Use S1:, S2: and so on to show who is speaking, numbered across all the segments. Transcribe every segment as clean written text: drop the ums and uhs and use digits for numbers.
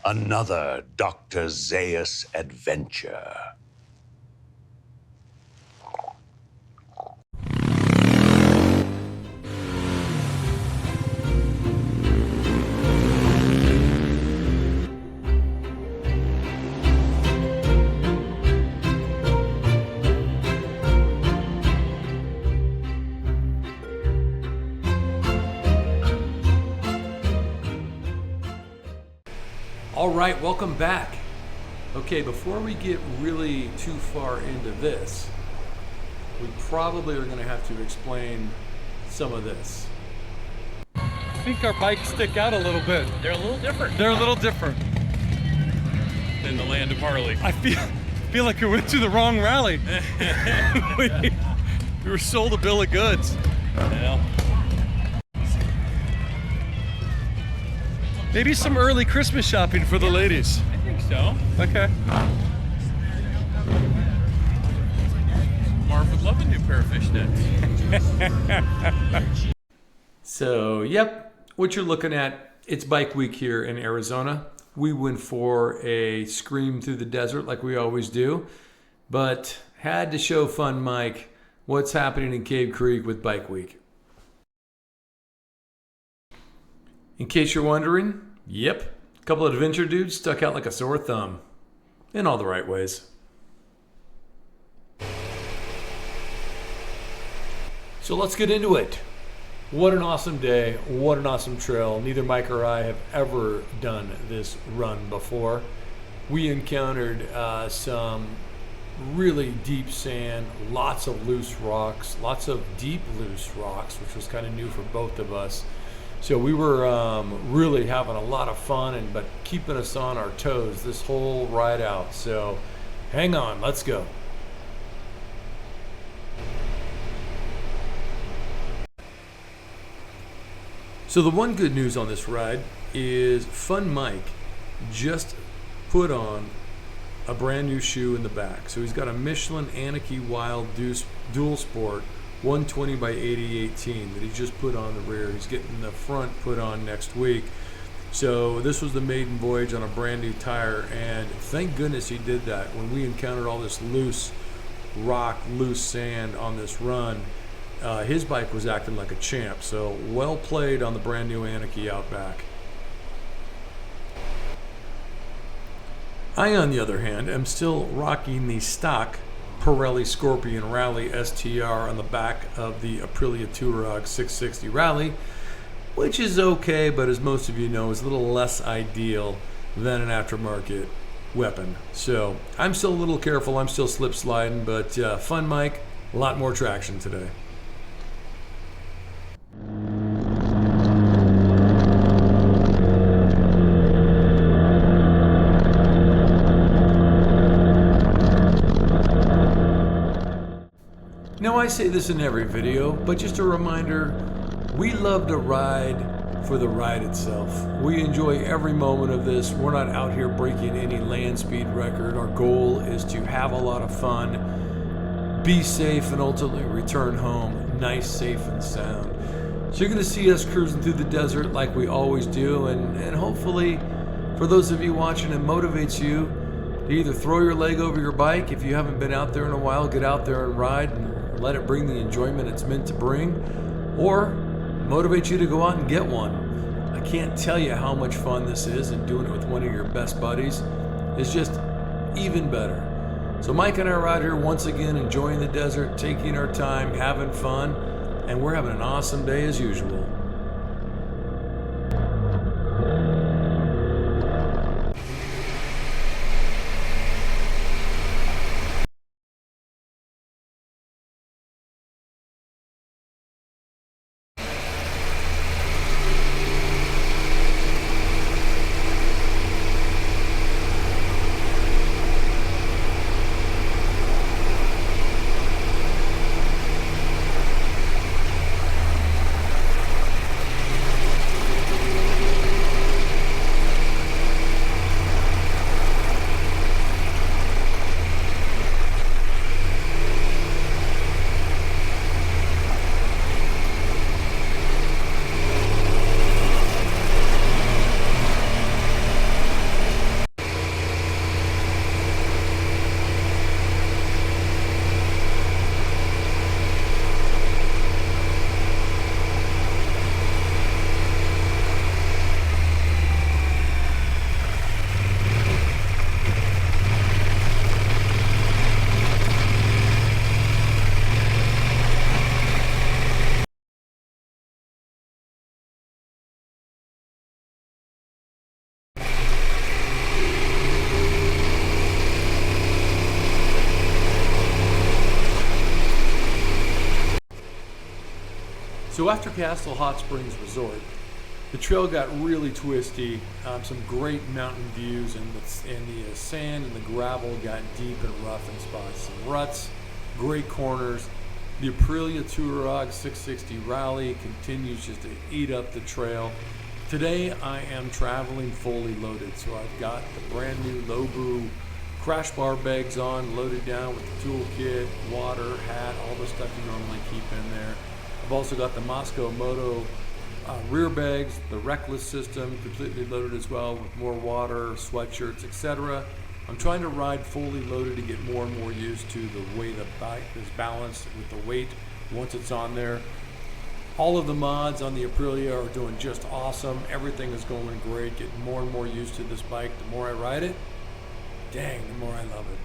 S1: Another Dr. Zaius adventure.
S2: All right, welcome back. Okay, before we get really too far into this, we probably are going to have to explain some of this.
S3: I think our bikes stick out a little bit.
S4: They're a little different
S3: They're a little different.
S4: than the land of Harley.
S3: I feel like we went to the wrong rally. we were sold a bill of goods.
S4: Well,
S3: Maybe some early Christmas shopping for the ladies.
S4: I think so.
S3: Okay.
S4: Marv would love a new pair of fishnets.
S2: So, yep, what you're looking at, it's Bike Week here in Arizona. We went for a scream through the desert like we always do, but had to show Fun Mike what's happening in Cave Creek with Bike Week. In case you're wondering, yep, a couple of adventure dudes stuck out like a sore thumb. In all the right ways. So let's get into it. What an awesome day. What an awesome trail. Neither Mike or I have ever done this run before. We encountered some really deep sand, lots of loose rocks, lots of deep loose rocks, which was kind of new for both of us. So we were really having a lot of fun, but keeping us on our toes this whole ride out. So hang on, let's go. So the one good news on this ride is Fun Mike just put on a brand new shoe in the back. So he's got a Michelin Anarchy Wild Dual Sport 120 by 80/18 that he just put on the rear. He's getting the front put on next week. So this was the maiden voyage on a brand new tire, and thank goodness he did that. When we encountered all this loose rock, loose sand on this run, his bike was acting like a champ. So well played on the brand new Anarchy out back. I, on the other hand, am still rocking the stock Pirelli Scorpion Rally STR on the back of the Aprilia Tuareg 660 Rally, which is okay, but as most of you know, is a little less ideal than an aftermarket weapon. So I'm still a little careful, I'm still slip sliding, but Fun Mike, a lot more traction today. Now I say this in every video, but just a reminder, we love to ride for the ride itself. We enjoy every moment of this. We're not out here breaking any land speed record. Our goal is to have a lot of fun, be safe, and ultimately return home nice, safe, and sound. So you're gonna see us cruising through the desert like we always do, and hopefully for those of you watching, it motivates you to either throw your leg over your bike. If you haven't been out there in a while, get out there and ride and let it bring the enjoyment it's meant to bring, or motivate you to go out and get one. I can't tell you how much fun this is, and doing it with one of your best buddies is just even better. So Mike and I are out here once again enjoying the desert, taking our time, having fun, and we're having an awesome day as usual. So after Castle Hot Springs Resort, the trail got really twisty, some great mountain views, and the sand and the gravel got deep and rough in spots. Some ruts, great corners. The Aprilia Tuareg 660 Rally continues just to eat up the trail. Today I am traveling fully loaded, so I've got the brand new Loboo crash bar bags on, loaded down with the toolkit, water, hat, all the stuff you normally keep in there. I've also got the Mosko Moto rear bags, the Reckless system completely loaded as well with more water, sweatshirts, etc. I'm trying to ride fully loaded to get more and more used to the way the bike is balanced with the weight once it's on there. All of the mods on the Aprilia are doing just awesome. Everything is going great. Getting more and more used to this bike. The more I ride it, dang, the more I love it.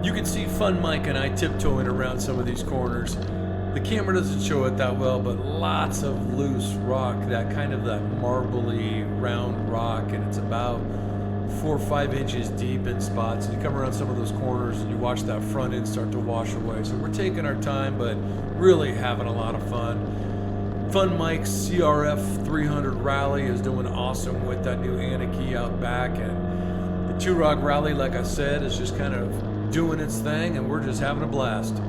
S2: You can see Fun Mike and I tiptoeing around some of these corners. The camera doesn't show it that well, but lots of loose rock, that kind of that marbly round rock, and it's about 4 or 5 inches deep in spots. And you come around some of those corners and you watch that front end start to wash away. So we're taking our time, but really having a lot of fun. Fun Mike's CRF 300 Rally is doing awesome with that new Anarchy out back, and the Tuareg Rally, like I said, is just kind of doing its thing, and we're just having a blast.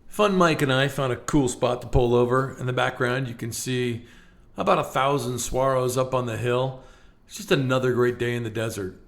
S2: Fun Mike and I found a cool spot to pull over. In the background, you can see about 1,000 swallows up on the hill. It's just another great day in the desert.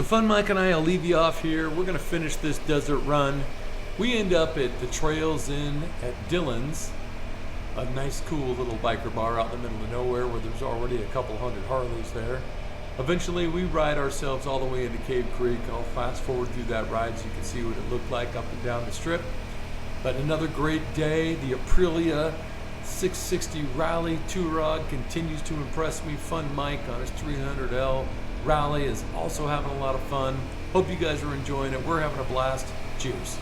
S2: Fun Mike and I will leave you off here. We're gonna finish this desert run. We end up at the Trails Inn at Dillon's, a nice cool little biker bar out in the middle of nowhere where there's already a couple hundred Harleys there. Eventually we ride ourselves all the way into Cave Creek. I'll fast forward through that ride so you can see what it looked like up and down the strip. But another great day. The Aprilia 660 Rally Tuareg continues to impress me. Fun Mike on his 300L Rally is also having a lot of fun. Hope you guys are enjoying it. We're having a blast. Cheers.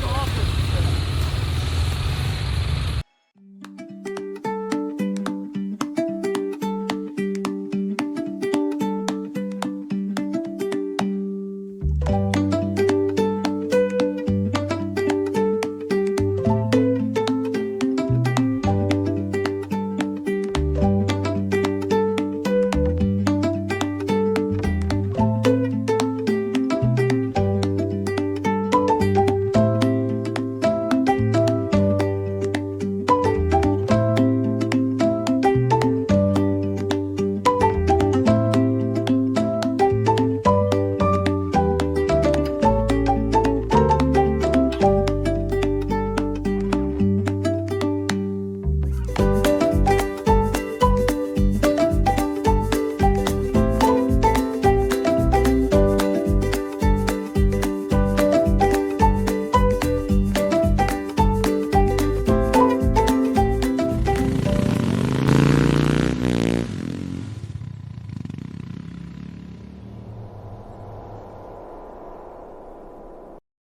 S5: Awesome.